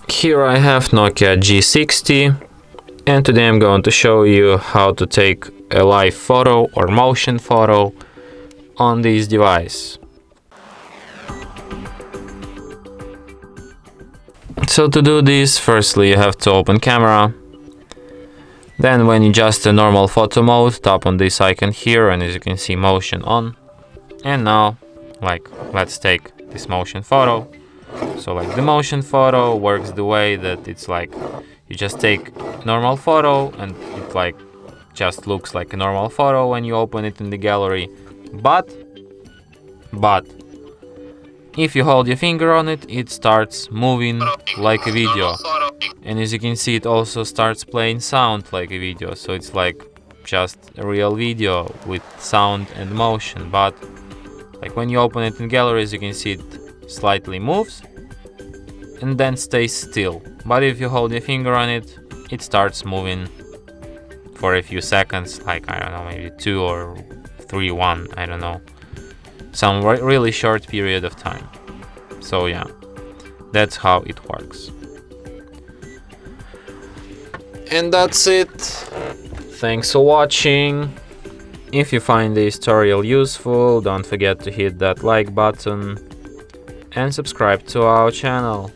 Here I have Nokia G60, and today I'm going to show you how to take a live photo or motion photo on this device. So to do this, firstly you have to open camera. Then when you adjust the normal photo mode, tap on this icon here, and as you can see, motion on. And now, let's take this motion photo. So the motion photo works the way that it's you just take normal photo and it just looks like a normal photo when you open it in the gallery. But if you hold your finger on it, it starts moving like a video. And as you can see, it also starts playing sound like a video. So it's just a real video with sound and motion. But when you open it in gallery, as you can see, it slightly moves and then stays still. But if you hold your finger on it, it starts moving for a few seconds, I don't know, maybe 2 or 3, 1, I don't know. Some really short period of time. So yeah, that's how it works. And that's it. Thanks for watching. If you find this tutorial useful, don't forget to hit that like button and subscribe to our channel.